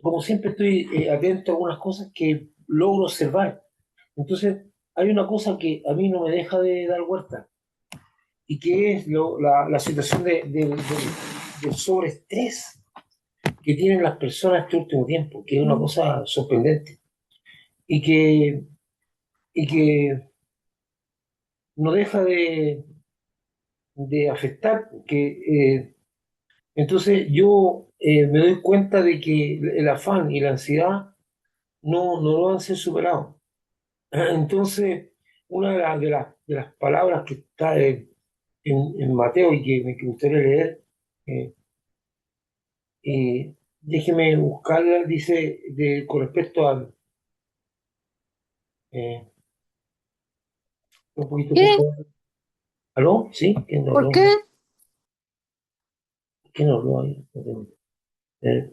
como siempre estoy atento a algunas cosas que logro observar. Entonces, hay una cosa que a mí no me deja de dar vuelta, y que es la situación del sobreestrés que tienen las personas este último tiempo, que es una cosa sorprendente, y que no deja de afectar, que entonces yo me doy cuenta de que el afán y la ansiedad no van a ser superados. Entonces, una de las palabras que está en Mateo y que me gustaría leer, eh, déjeme buscarla, dice con respecto al... eh, un poquito, por ¿Qué? favor. ¿Aló? ¿Sí? ¿Quién no ¿Por habló? qué? ¿Quién no habló ahí? Eh,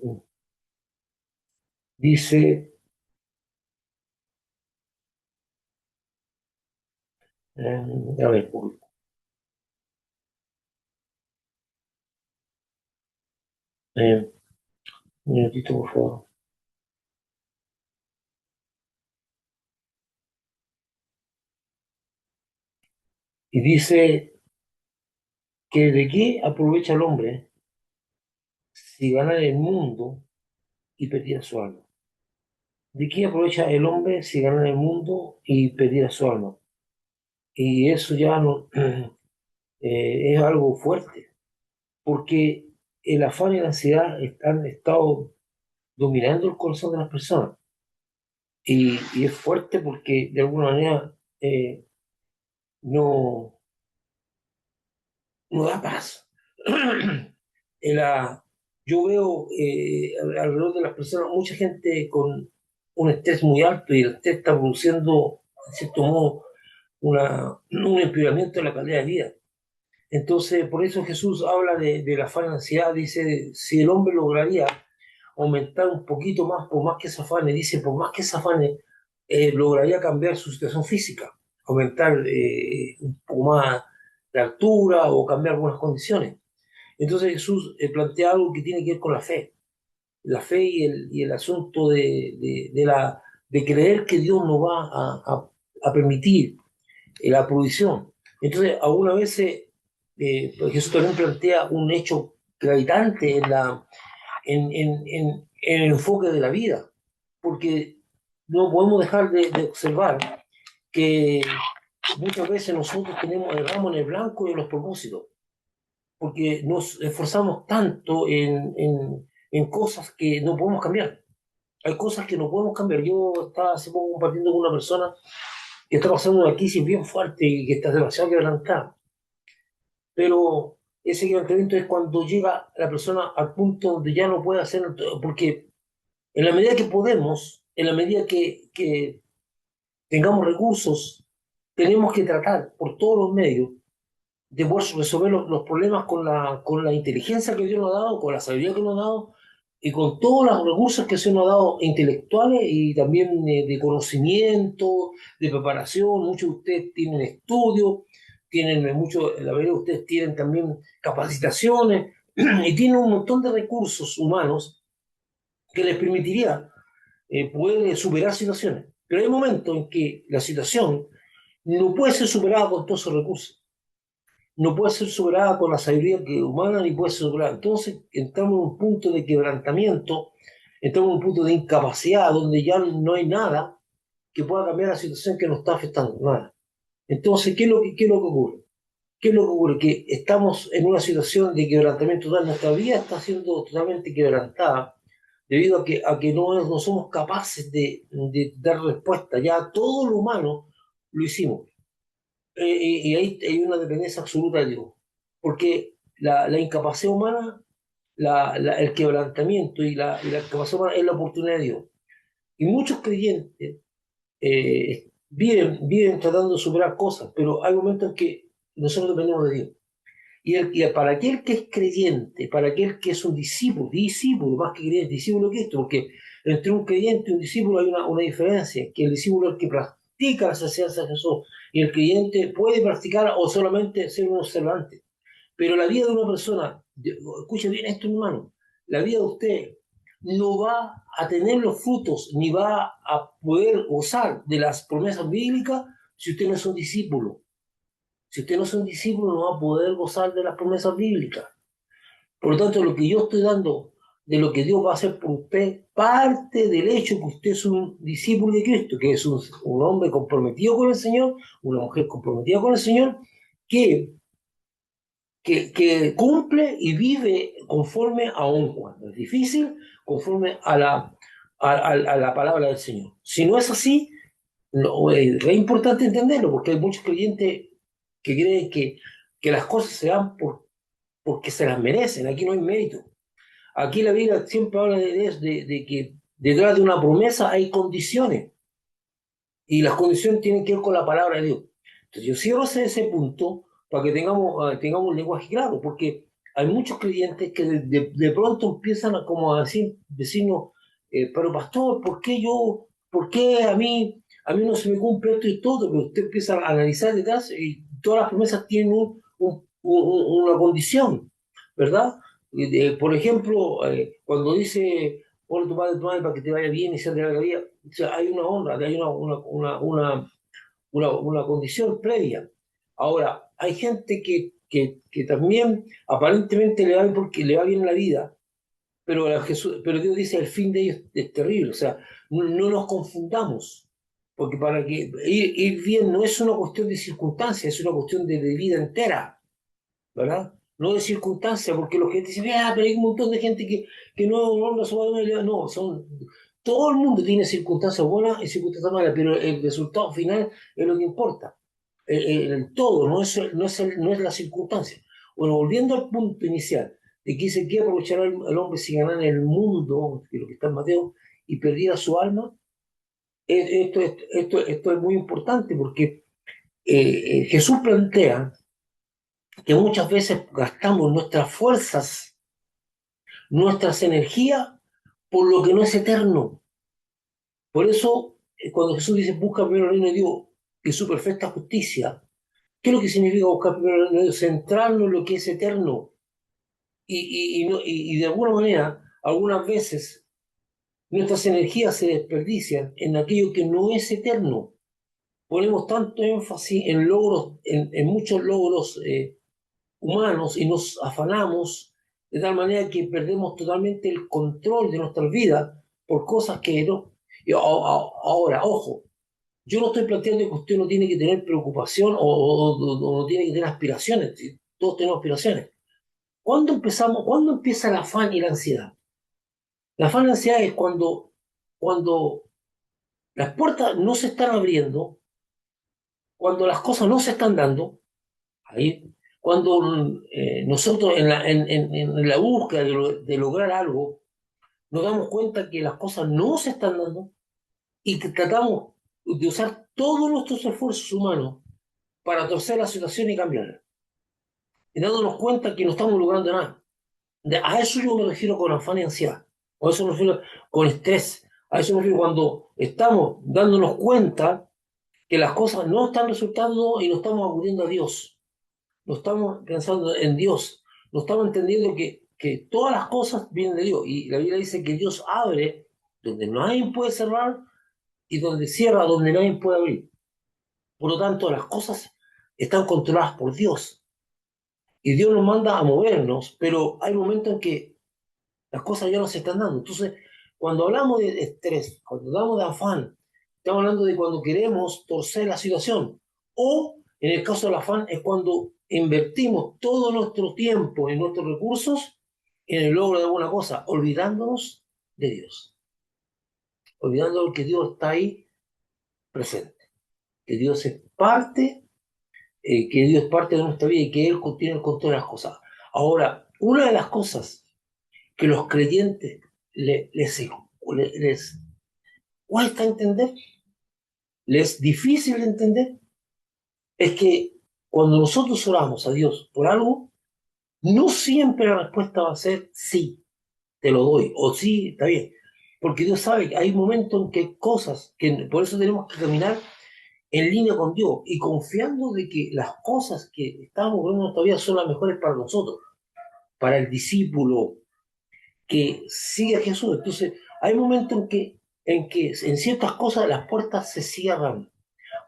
dice, a ver, un minutito, por favor. Y dice que de qué aprovecha el hombre si gana el mundo y perdiera su alma. ¿De qué aprovecha el hombre si gana el mundo y perdiera su alma? Y eso ya no, es algo fuerte, porque el afán y la ansiedad han estado dominando el corazón de las personas. Y es fuerte porque de alguna manera no, no da paz. La- yo veo alrededor de las personas mucha gente con un estrés muy alto, y el estrés está produciendo, en cierto modo, un empeoramiento de la calidad de vida. Entonces, por eso Jesús habla de la afán y ansiedad, dice, si el hombre lograría aumentar un poquito más, por más que se afane, dice, por más que se afane, lograría cambiar su situación física, aumentar un poco más la altura o cambiar algunas condiciones. Entonces Jesús plantea algo que tiene que ver con la fe y el asunto de creer que Dios nos va a permitir la provisión. Entonces, algunas veces pues Jesús también plantea un hecho gravitante en el enfoque de la vida, porque no podemos dejar de observar que muchas veces nosotros erramos en el blanco y en los propósitos, porque nos esforzamos tanto en cosas que no podemos cambiar. Hay cosas que no podemos cambiar. Yo estaba hace poco compartiendo con una persona que está pasando una crisis bien fuerte y que está demasiado quebrantada. Pero ese quebrantamiento es cuando llega la persona al punto donde ya no puede hacer, porque en la medida que podemos, en la medida que tengamos recursos, tenemos que tratar por todos los medios de poder resolver los problemas con la inteligencia que Dios nos ha dado, con la sabiduría que nos ha dado y con todos los recursos que se nos ha dado intelectuales y también de conocimiento, de preparación. Muchos de ustedes tienen estudios, tienen la mayoría de ustedes tienen también capacitaciones y tienen un montón de recursos humanos que les permitiría poder superar situaciones. Pero hay momentos en que la situación no puede ser superada con todos esos recursos, no puede ser superada con la sabiduría humana, ni puede ser superada. Entonces entramos en un punto de quebrantamiento, entramos en un punto de incapacidad donde ya no hay nada que pueda cambiar la situación que nos está afectando, nada. Entonces, qué es lo que ocurre? ¿Qué es lo que ocurre? Que estamos en una situación de quebrantamiento total, nuestra vida está siendo totalmente quebrantada debido a que no somos capaces de dar respuesta. Ya todo lo humano lo hicimos. Y ahí hay una dependencia absoluta de Dios. Porque la incapacidad humana, el quebrantamiento y la incapacidad humana es la oportunidad de Dios. Y muchos creyentes viven tratando de superar cosas, pero hay momentos en que nosotros dependemos de Dios. Y para aquel que es creyente, para aquel que es un discípulo más que creyente, discípulo de Cristo, porque entre un creyente y un discípulo hay una diferencia, que el discípulo es el que practica las enseñanzas de Jesús, y el creyente puede practicar o solamente ser un observante. Pero la vida de una persona, escuche bien esto, hermano, la vida de usted no va a tener los frutos ni va a poder gozar de las promesas bíblicas si usted no es un discípulo. Si usted no es un discípulo, no va a poder gozar de las promesas bíblicas. Por lo tanto, lo que yo estoy dando de lo que Dios va a hacer por usted, parte del hecho que usted es un discípulo de Cristo, que es un hombre comprometido con el Señor, una mujer comprometida con el Señor, que, que cumple y vive conforme, aun cuando es difícil, conforme a la palabra del Señor. Si no es así, no, es importante entenderlo, porque hay muchos creyentes que creen que las cosas se dan porque se las merecen. Aquí no hay mérito. Aquí la Biblia siempre habla de que detrás de una promesa hay condiciones, y las condiciones tienen que ver con la palabra de Dios. Entonces yo cierro ese punto para que tengamos un lenguaje claro, porque hay muchos creyentes que de pronto empiezan como a decirnos, pero pastor, por qué a mí no se me cumple esto y todo? Pero usted empieza a analizar detrás y todas las promesas tienen una condición, ¿verdad? Por ejemplo, cuando dice, honra a tu madre para que te vaya bien y sea de la vida, o sea, hay una honra, hay una condición previa. Ahora, hay gente que también aparentemente le va bien porque le va bien en la vida, pero Dios dice el fin de ellos es terrible. O sea, no nos confundamos, porque para que ir bien no es una cuestión de circunstancias, es una cuestión de vida entera, ¿verdad? No de circunstancias, porque los que dicen, ah, pero hay un montón de gente que no se va a no, todo el mundo tiene circunstancias buenas y circunstancias malas, pero el resultado final es lo que importa. El todo, no es la circunstancia. Bueno, volviendo al punto inicial, de que dice que aprovechará el hombre si ganara el mundo, que es lo que está en Mateo, y perdiera su alma. Esto es muy importante porque Jesús plantea que muchas veces gastamos nuestras fuerzas, nuestras energías, por lo que no es eterno. Por eso, cuando Jesús dice, busca primero el reino de Dios y su perfecta justicia, ¿qué es lo que significa buscar primero el reino de Dios? Centrarnos en lo que es eterno. Y de alguna manera, algunas veces, nuestras energías se desperdician en aquello que no es eterno. Ponemos tanto énfasis en logros, en muchos logros humanos, y nos afanamos de tal manera que perdemos totalmente el control de nuestras vidas por cosas que no. Ahora, ojo, yo no estoy planteando que usted no tiene que tener preocupación o no tiene que tener aspiraciones. ¿Sí? Todos tenemos aspiraciones. ¿Cuándo empieza el afán y la ansiedad? La afán y la ansiedad es cuando las puertas no se están abriendo, cuando las cosas no se están dando. Ahí, cuando nosotros en la búsqueda de lograr algo, nos damos cuenta que las cosas no se están dando y que tratamos de usar todos nuestros esfuerzos humanos para torcer la situación y cambiarla. Y dándonos cuenta que no estamos logrando nada. A eso yo me refiero con afán y ansiedad. A eso me refiero con estrés. A eso me refiero cuando estamos dándonos cuenta que las cosas no están resultando y no estamos acudiendo a Dios. No estamos pensando en Dios, no estamos entendiendo que todas las cosas vienen de Dios. Y la Biblia dice que Dios abre donde nadie puede cerrar y donde cierra donde nadie puede abrir. Por lo tanto, las cosas están controladas por Dios. Y Dios nos manda a movernos, pero hay momentos en que las cosas ya no se están dando. Entonces, cuando hablamos de estrés, cuando hablamos de afán, estamos hablando de cuando queremos torcer la situación. O, en el caso del afán, es cuando invertimos todo nuestro tiempo y nuestros recursos en el logro de alguna cosa, olvidándonos de Dios. Olvidando que Dios está ahí presente. Que Dios es parte, que Dios es parte de nuestra vida y que Él tiene el control de las cosas. Ahora, una de las cosas que los creyentes les cuesta entender, les es difícil de entender, es que cuando nosotros oramos a Dios por algo, no siempre la respuesta va a ser sí, te lo doy, o sí, está bien. Porque Dios sabe que hay momentos en que hay cosas, que por eso tenemos que caminar en línea con Dios y confiando de que las cosas que estamos viendo en nuestra vida son las mejores para nosotros, para el discípulo, que sigue a Jesús. Entonces, hay momentos en que en ciertas cosas las puertas se cierran,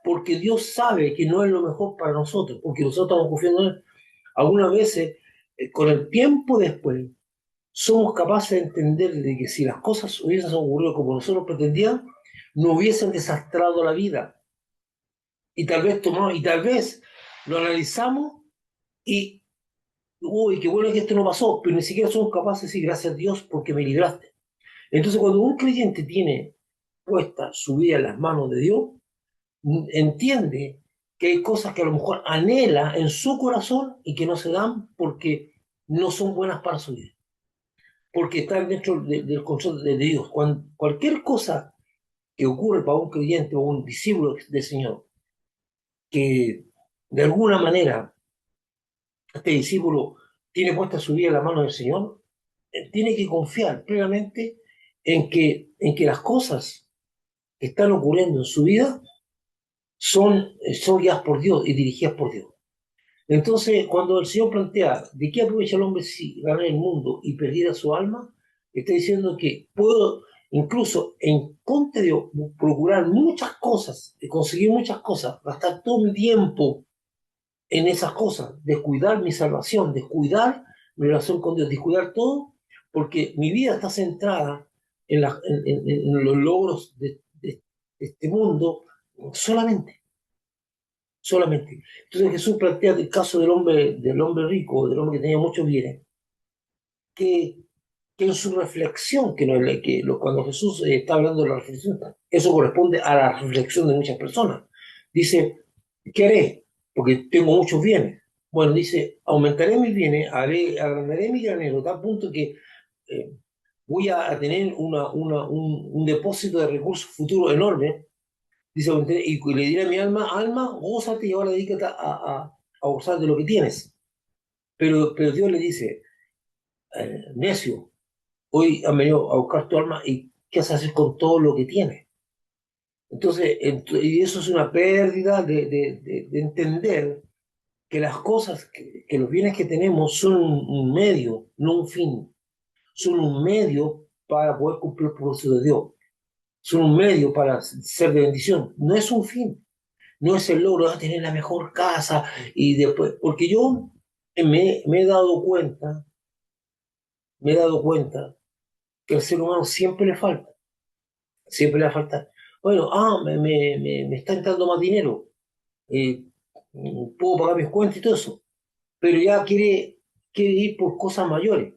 porque Dios sabe que no es lo mejor para nosotros, porque nosotros estamos confiando en Él. Algunas veces, con el tiempo después, somos capaces de entender de que si las cosas hubiesen ocurrido como nosotros pretendíamos, no hubiesen desastrado la vida. Y tal vez lo analizamos y, uy, qué bueno que esto no pasó, pero ni siquiera somos capaces de decir gracias a Dios porque me libraste. Entonces, cuando un creyente tiene puesta su vida en las manos de Dios, entiende que hay cosas que a lo mejor anhela en su corazón y que no se dan porque no son buenas para su vida, porque están dentro del control de Dios. Cualquier cosa que ocurre para un creyente o un discípulo del Señor, que de alguna manera este discípulo tiene puesta su vida en la mano del Señor, tiene que confiar plenamente en que las cosas que están ocurriendo en su vida son guiadas por Dios y dirigidas por Dios. Entonces, cuando el Señor plantea, ¿de qué aprovecha el hombre si ganara el mundo y perdiera su alma? Está diciendo que puedo, incluso en contra de Dios, procurar muchas cosas, conseguir muchas cosas, gastar todo mi tiempo en esas cosas, descuidar mi salvación, descuidar mi relación con Dios, descuidar todo, porque mi vida está centrada en los logros de este mundo solamente, solamente. Entonces Jesús plantea el caso del hombre rico, del hombre que tenía muchos bienes, que, que en su reflexión, cuando Jesús está hablando de la reflexión, eso corresponde a la reflexión de muchas personas. Dice, ¿qué haré? Porque tengo muchos bienes. Bueno, dice, aumentaré mis bienes, agrandaré mi granero, a tal punto que eh, voy a tener un depósito de recursos futuros enorme. Dice, y le diré a mi alma, alma, gózate y ahora dedícate a gozar de lo que tienes. Pero Dios le dice, necio, hoy han venido a buscar tu alma y ¿qué vas a hacer con todo lo que tienes? Entonces, y eso es una pérdida de entender que las cosas, que los bienes que tenemos son un medio, no un fin. Son un medio para poder cumplir el propósito de Dios. Son un medio para ser de bendición. No es un fin. No es el logro de tener la mejor casa y después, porque yo me he dado cuenta, que al ser humano siempre le falta. Bueno, me está entrando más dinero, eh, puedo pagar mis cuentas y todo eso, pero ya quiere ir por cosas mayores,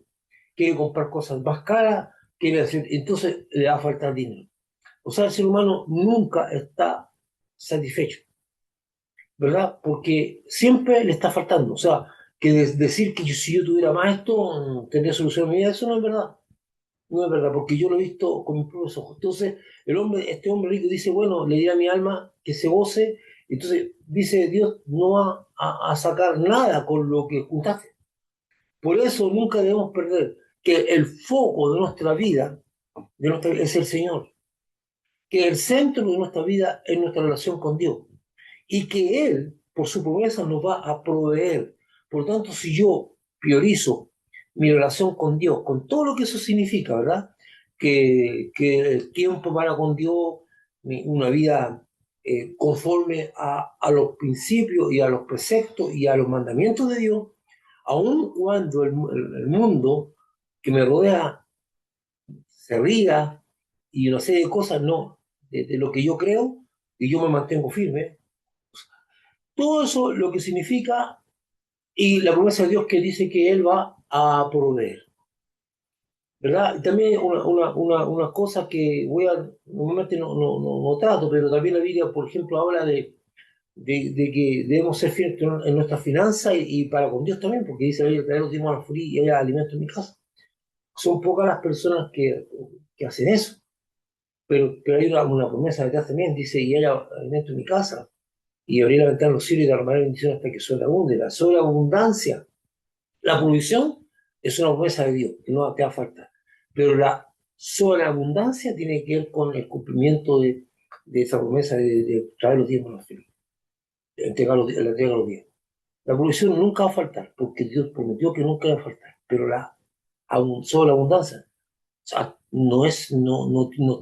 quiere comprar cosas más caras, quiere hacer, entonces le va a faltar dinero. O sea, el ser humano nunca está satisfecho, ¿verdad? Porque siempre le está faltando. O sea, que decir que si yo tuviera más esto, tendría solución a mi vida, eso no es verdad. No es verdad, porque yo lo he visto con mis propios ojos. Entonces, este hombre rico dice, bueno, le diré a mi alma que se goce. Entonces, dice Dios, no va a sacar nada con lo que juntaste. Por eso nunca debemos perder que el foco de nuestra vida, es el Señor. Que el centro de nuestra vida es nuestra relación con Dios. Y que Él, por su promesa, nos va a proveer. Por lo tanto, si yo priorizo mi relación con Dios, con todo lo que eso significa, ¿verdad? Que el tiempo para con Dios, una vida conforme a los principios y a los preceptos y a los mandamientos de Dios, aun cuando el mundo que me rodea se ría y una serie de cosas, no, de lo que yo creo, y yo me mantengo firme. Todo eso lo que significa, y la promesa de Dios que dice que Él va a proveer, ¿verdad? Y también una cosa que normalmente no trato, pero también la Biblia, por ejemplo, habla de que debemos ser fieles en nuestra finanza y para con Dios también, porque dice la Biblia, traer los diezmos al furí y haya alimento en mi casa. Son pocas las personas que hacen eso, pero hay una promesa detrás también, dice, y haya alimento en mi casa, y abrir la ventana de los cielos y derramar bendición hasta que sobreabunde. La sobreabundancia, la provisión, es una promesa de Dios, que no te va a faltar. Pero la sobreabundancia tiene que ver con el cumplimiento de esa promesa de traer los diezmos a los fieles, de la entrega a los diezmos. La provisión nunca va a faltar, porque Dios prometió que nunca va a faltar, pero la sobreabundancia sea, no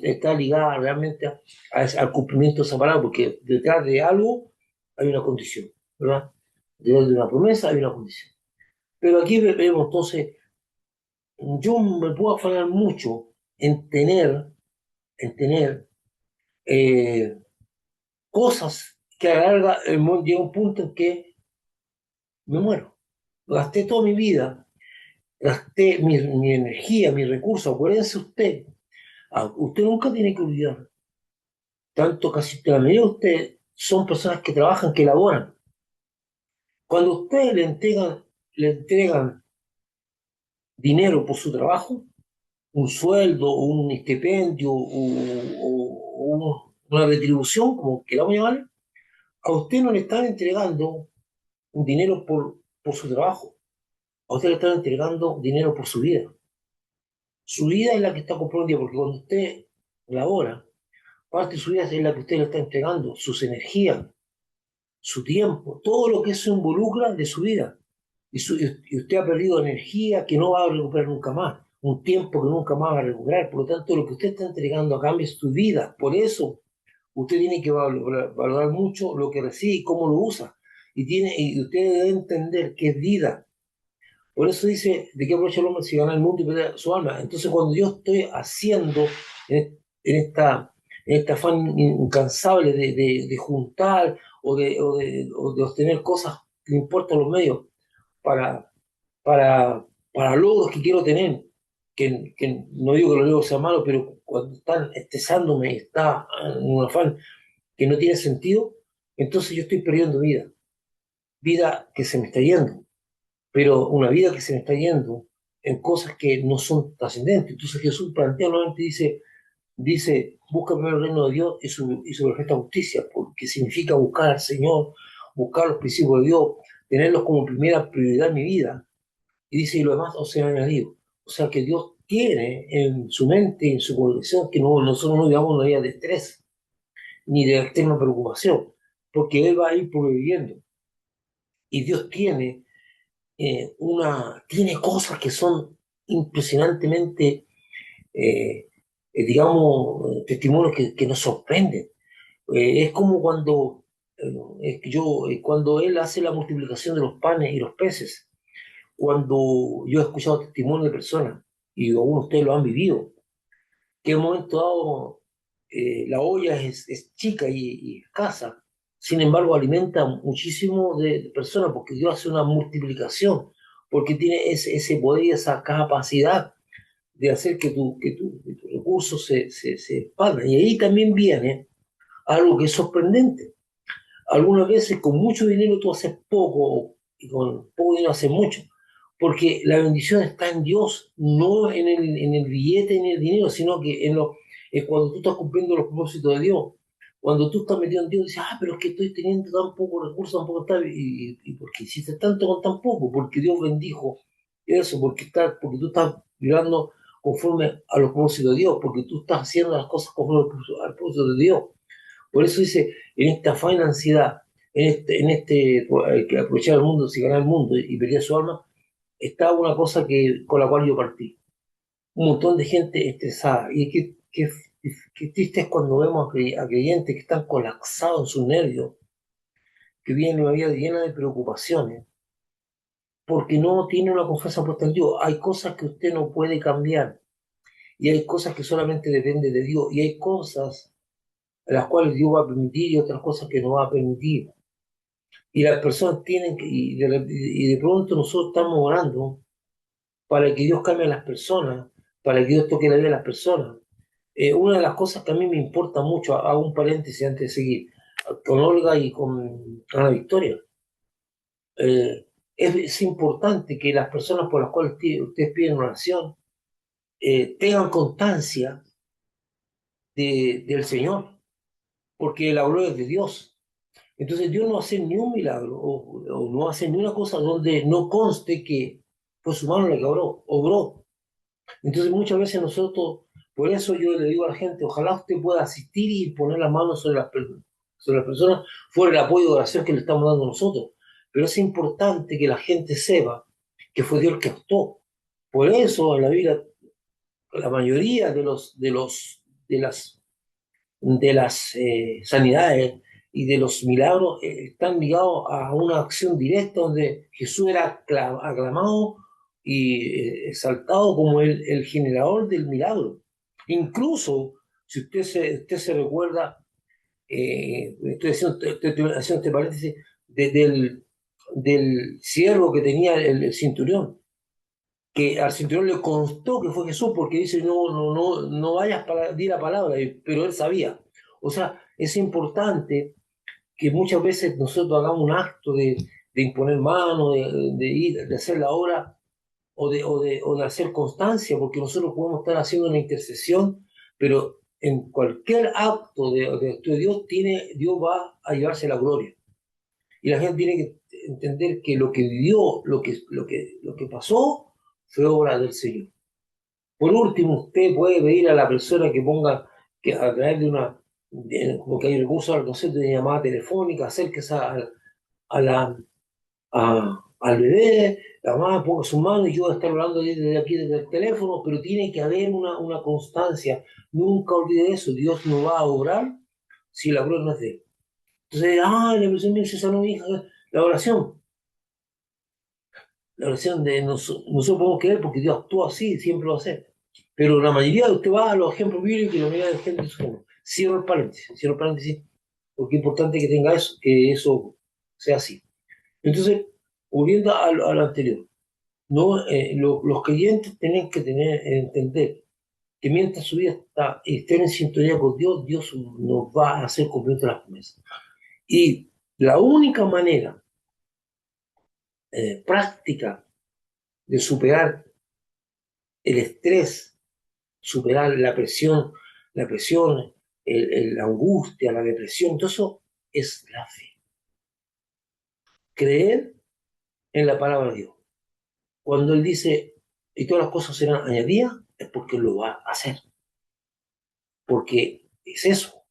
está ligada realmente al cumplimiento de esa palabra, porque detrás de algo hay una condición, ¿verdad? Detrás de una promesa hay una condición. Pero aquí vemos, entonces, yo me puedo afanar mucho en tener eh, cosas que a la larga llega un punto en que me muero. Gasté toda mi vida, gasté mi energía, mis recursos. Acuérdense usted nunca tiene que olvidar, tanto casi la mayoría de ustedes son personas que trabajan, que elaboran. Cuando ustedes le entregan dinero por su trabajo, un sueldo, un estipendio una retribución, como queramos llamar, a usted no le están entregando un dinero por su trabajo, a usted le están entregando dinero por su vida. Su vida es la que está comprometida, porque cuando usted labora, parte de su vida es la que usted le está entregando, sus energías, su tiempo, todo lo que eso involucra de su vida. Y usted ha perdido energía que no va a recuperar nunca más, un tiempo que nunca más va a recuperar. Por lo tanto, lo que usted está entregando a cambio es su vida. Por eso, usted tiene que valorar mucho lo que recibe y cómo lo usa. Y usted debe entender que es vida. Por eso dice, ¿de qué aprovecha el hombre si gana el mundo y pierde su alma? Entonces, cuando yo estoy haciendo en este afán incansable de juntar o de obtener cosas que le importan los medios para, para logros que quiero tener, que no digo que los logros sean malos, pero cuando están estresándome y está en un afán que no tiene sentido, entonces yo estoy perdiendo vida que se me está yendo, pero una vida que se me está yendo en cosas que no son trascendentes. Entonces Jesús plantea nuevamente, dice, busca primero el reino de Dios y su perfecta justicia, porque significa buscar al Señor, buscar los principios de Dios, tenerlos como primera prioridad en mi vida. Y dice, y lo demás os será añadido. O sea que Dios tiene en su mente, en su corazón, que nosotros no vivamos una vida de estrés, ni de extrema preocupación, porque Él va a ir proveyendo. Y Dios tiene cosas que son impresionantemente, digamos, testimonios que nos sorprenden. Es como cuando Él hace la multiplicación de los panes y los peces, cuando yo he escuchado testimonios de personas, y algunos de ustedes lo han vivido, que en un momento dado la olla es chica y escasa, sin embargo alimenta muchísimo de personas porque Dios hace una multiplicación, porque tiene ese poder y esa capacidad de hacer que tus recursos se expandan. Y ahí también viene algo que es sorprendente. Algunas veces con mucho dinero tú haces poco y con poco dinero haces mucho, porque la bendición está en Dios, no en el billete ni en el dinero, sino que cuando tú estás cumpliendo los propósitos de Dios. Cuando tú estás metido en Dios, dices, pero es que estoy teniendo tan poco recursos, tan poco está, y ¿por qué hiciste tanto con tan poco? Porque Dios bendijo eso, porque tú estás vibrando conforme a los propósitos de Dios, porque tú estás haciendo las cosas conforme al propósito de Dios. Por eso dice, en esta afán ansiedad, que aprovechar el mundo, si ganar el mundo y perder su alma, está una cosa con la cual yo partí. Un montón de gente estresada. Y qué triste es cuando vemos a creyentes que están colapsados en sus nervios, que viven una vida llena de preocupaciones, porque no tienen una confianza puesta en Dios. Hay cosas que usted no puede cambiar, y hay cosas que solamente dependen de Dios, y hay cosas a las cuales Dios va a permitir y otras cosas que no va a permitir. Y las personas y de pronto nosotros estamos orando para que Dios cambie a las personas, para que Dios toque la vida de las personas. Una de las cosas que a mí me importa mucho, hago un paréntesis antes de seguir, con Olga y con Ana Victoria, es importante que las personas por las cuales ustedes piden oración tengan constancia del Señor, porque la gloria es de Dios. Entonces Dios no va a hacer ni un milagro o no va a hacer ni una cosa donde no conste que fue su mano la que obró. Entonces muchas veces nosotros, por eso yo le digo a la gente, ojalá usted pueda asistir y poner las manos sobre las personas, fuera el apoyo de oración que le estamos dando nosotros. Pero es importante que la gente sepa que fue Dios el que actuó. Por eso en la Biblia la mayoría de las sanidades y de los milagros están ligados a una acción directa donde Jesús era aclamado y exaltado como el generador del milagro. Incluso, si usted se recuerda, estoy haciendo este paréntesis, del siervo que tenía el centurión, que al centurión le constó que fue Jesús porque dice, no vayas para decir la palabra, pero él sabía. O sea, es importante que muchas veces nosotros hagamos un acto de imponer mano, de ir, de hacer la obra o de hacer constancia, porque nosotros podemos estar haciendo una intercesión, pero en cualquier acto de Dios, Dios va a llevarse la gloria. Y la gente tiene que entender que lo que vivió, lo que pasó, fue obra del Señor. Por último, usted puede pedir a la persona que ponga, que a través porque hay recursos al concepto de llamada telefónica, acérquese a la, al bebé, la mamá ponga su mano y yo voy a estar hablando desde aquí, desde el teléfono, pero tiene que haber una constancia. Nunca olvide eso, Dios no va a obrar si la gloria no es de Él. Entonces, la persona me dice, sanó mi hija, la oración. La oración de nosotros podemos creer porque Dios actúa así, siempre lo hace. Pero la mayoría de usted va a los ejemplos bíblicos y la mayoría de la gente son. Cierro el paréntesis, porque es importante que tenga eso, que eso sea así. Entonces, volviendo a lo anterior, no, los creyentes tienen que entender que mientras su vida esté en sintonía con Dios, Dios nos va a hacer cumplir las promesas. Y la única manera práctica de superar el estrés, superar la presión, la angustia, la depresión, todo eso es la fe. Creer en la palabra de Dios. Cuando Él dice, y todas las cosas serán añadidas, es porque Él lo va a hacer. Porque es eso.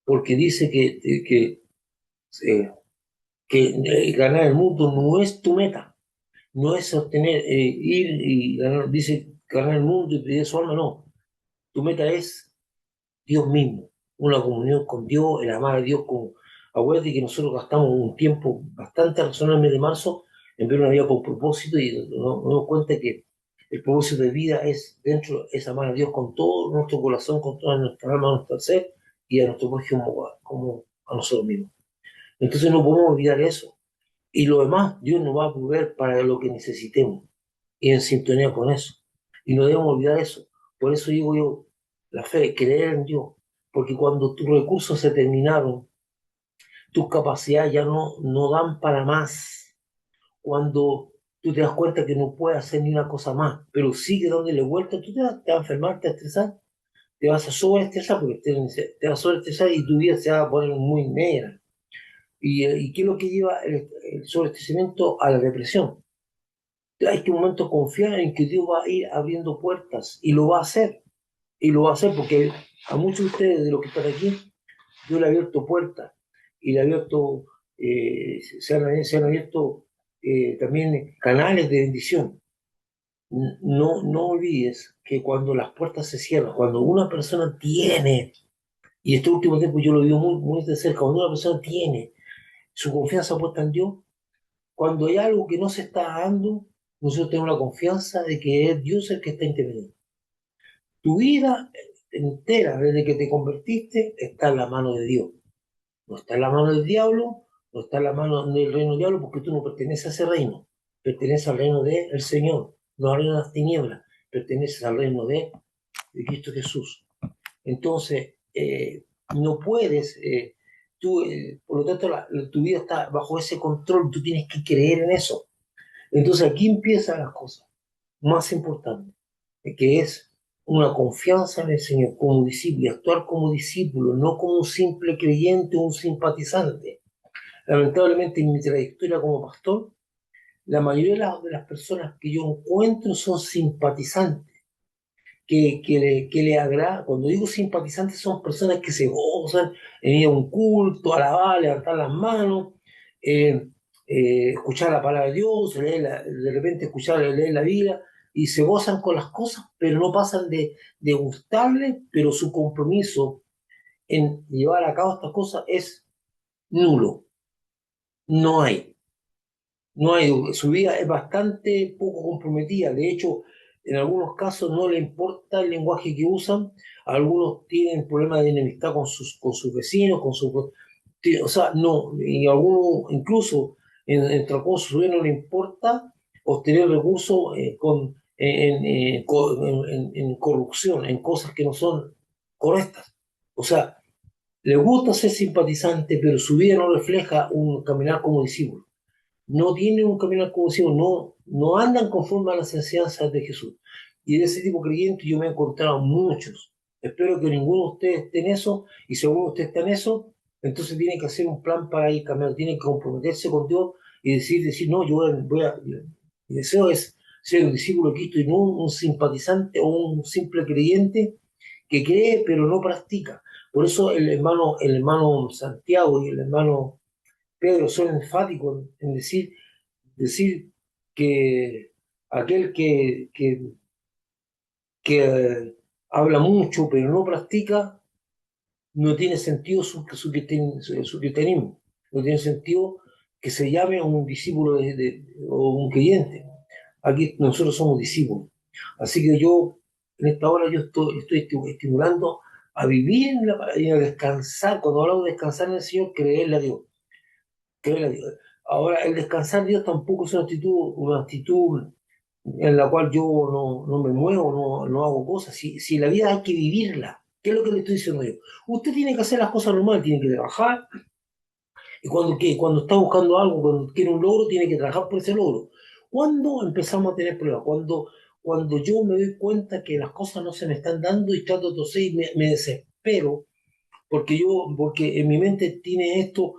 Porque dice ganar el mundo no es tu meta. No es obtener, ir y ganar, dice ganar el mundo y pedir su alma, no. Tu meta es Dios mismo, una comunión con Dios, el amar a Dios. Acuérdate que nosotros gastamos un tiempo bastante razonable en el mes de marzo en ver una vida con propósito y nos damos cuenta que el propósito de vida es amar a Dios con todo nuestro corazón, con toda nuestra alma, nuestro ser y a nuestro prójimo como a nosotros mismos. Entonces no podemos olvidar eso. Y lo demás, Dios nos va a proveer para lo que necesitemos y en sintonía con eso. Y no debemos olvidar eso. Por eso digo yo, la fe, creer en Dios. Porque cuando tus recursos se terminaron, tus capacidades ya no dan para más. Cuando tú te das cuenta que no puedes hacer ni una cosa más, pero sigue dándole vuelta, tú te vas a enfermar, te vas a estresar, te vas a sobreestresar, porque te vas a sobreestresar y tu vida se va a poner muy negra. ¿Y qué es lo que lleva el sobreestresamiento a la depresión? Hay que un momento confiar en que Dios va a ir abriendo puertas y lo va a hacer. Y lo va a hacer porque a muchos de ustedes, de los que están aquí, Dios le ha abierto puertas y le ha abierto, se han abierto también canales de bendición. No olvides que cuando las puertas se cierran, cuando una persona tiene, y este último tiempo yo lo vivo muy de cerca, cuando una persona tiene su confianza puesta en Dios, cuando hay algo que no se está dando, nosotros tenemos la confianza de que es Dios el que está interviniendo. Tu vida entera, desde que te convertiste, está en la mano de Dios. No está en la mano del diablo, no está en la mano del reino del diablo, porque tú no perteneces a ese reino. Perteneces al reino del Señor, no al reino de las tinieblas. Perteneces al reino de Cristo Jesús. Entonces, no puedes, por lo tanto, tu vida está bajo ese control, tú tienes que creer en eso. Entonces, aquí empiezan las cosas más importantes, que es una confianza en el Señor como discípulo y actuar como discípulo, no como un simple creyente o un simpatizante. Lamentablemente, en mi trayectoria como pastor, la mayoría de las personas que yo encuentro son simpatizantes, que le agrada. Cuando digo simpatizantes, son personas que se gozan en ir a un culto, alabar, levantar las manos, escuchar la palabra de Dios, de repente leer la Biblia, y se gozan con las cosas, pero no pasan de gustarles, pero su compromiso en llevar a cabo estas cosas es nulo. No hay. No hay, su vida es bastante poco comprometida. De hecho, en algunos casos no le importa el lenguaje que usan. Algunos tienen problemas de enemistad con sus vecinos, o sea, no, y algunos incluso entre su vida no le importa obtener recursos en corrupción, en cosas que no son correctas. O sea, le gusta ser simpatizante, pero su vida no refleja un caminar como discípulo. No tienen un camino exclusivo, no andan conforme a las enseñanzas de Jesús. Y de ese tipo de creyentes yo me he encontrado muchos. Espero que ninguno de ustedes esté en eso, y según usted está en eso, entonces tiene que hacer un plan para ir cambiando, tiene que comprometerse con Dios y decir no, mi deseo es ser un discípulo de Cristo y no un simpatizante o un simple creyente que cree pero no practica. Por eso el hermano Santiago y el hermano Pedro son enfáticos en decir que aquel que habla mucho pero no practica, no tiene sentido su cristianismo, no tiene sentido que se llame un discípulo o un creyente. Aquí nosotros somos discípulos. Así que yo, en esta hora, yo estoy estimulando a vivir y a descansar. Cuando hablamos de descansar en el Señor, creerle a Dios. Creerle a Dios. Ahora, el descansar en Dios tampoco es una actitud en la cual yo no me muevo, no hago cosas. Si la vida hay que vivirla, ¿qué es lo que le estoy diciendo yo? Usted tiene que hacer las cosas normales, tiene que trabajar, y cuando está buscando algo, cuando quiere un logro, tiene que trabajar por ese logro. ¿Cuándo empezamos a tener problemas? Cuando yo me doy cuenta que las cosas no se me están dando y trato de toser y me desespero, porque en mi mente tiene esto,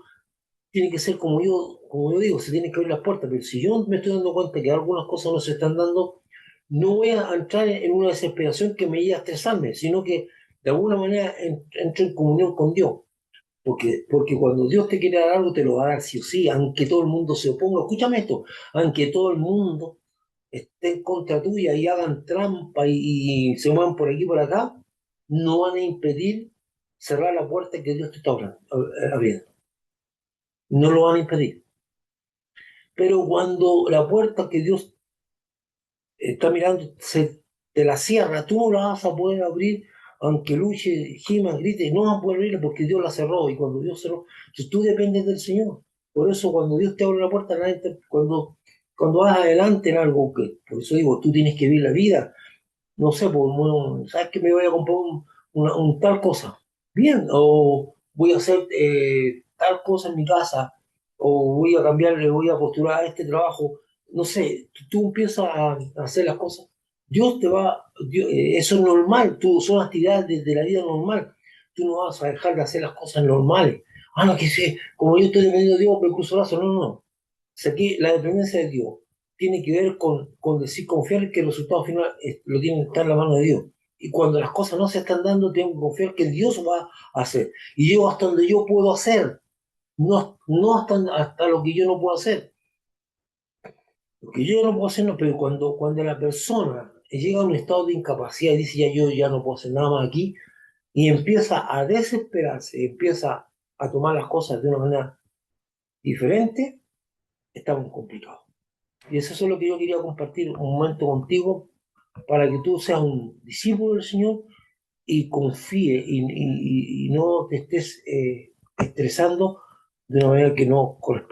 tiene que ser como yo digo, se tienen que abrir las puertas, pero si yo me estoy dando cuenta que algunas cosas no se están dando, no voy a entrar en una desesperación que me lleve a estresarme, sino que de alguna manera entro en comunión con Dios. Porque cuando Dios te quiere dar algo, te lo va a dar sí o sí, aunque todo el mundo se oponga. Escúchame esto, aunque todo el mundo esté en contra tuya y hagan trampa y se muevan por aquí y por acá, no van a impedir cerrar la puerta que Dios te está abriendo. No lo van a impedir. Pero cuando la puerta que Dios está mirando te la cierra, tú no la vas a poder abrir, aunque luche, gima, grite, no vas a poder abrirla porque Dios la cerró. Y cuando Dios cerró, entonces tú dependes del Señor. Por eso cuando Dios te abre la puerta, cuando vas adelante en algo, por eso digo, tú tienes que vivir la vida. No sé, pues, bueno, ¿sabes que me voy a comprar un tal cosa? Bien, o voy a hacer tal cosa en mi casa, o voy a cambiar, le voy a postular a este trabajo. No sé, tú empiezas a hacer las cosas. Dios te va, eso es normal, son actividades de la vida normal. Tú no vas a dejar de hacer las cosas normales. Ah, no, que sé, como yo estoy dependiendo de Dios, me cruzo el brazo. No, no, no. O sea, aquí la dependencia de Dios tiene que ver con decir, confiar que el resultado final lo tiene que estar en la mano de Dios. Y cuando las cosas no se están dando, tengo que confiar que Dios va a hacer. Y yo hasta donde yo puedo hacer, no hasta lo que yo no puedo hacer. Lo que yo no puedo hacer, no, pero cuando la persona llega a un estado de incapacidad y dice, ya yo ya no puedo hacer nada más aquí, y empieza a desesperarse, empieza a tomar las cosas de una manera diferente, está muy complicado. Y eso es lo que yo quería compartir un momento contigo para que tú seas un discípulo del Señor y confíe y no te estés estresando de una manera que no corresponde.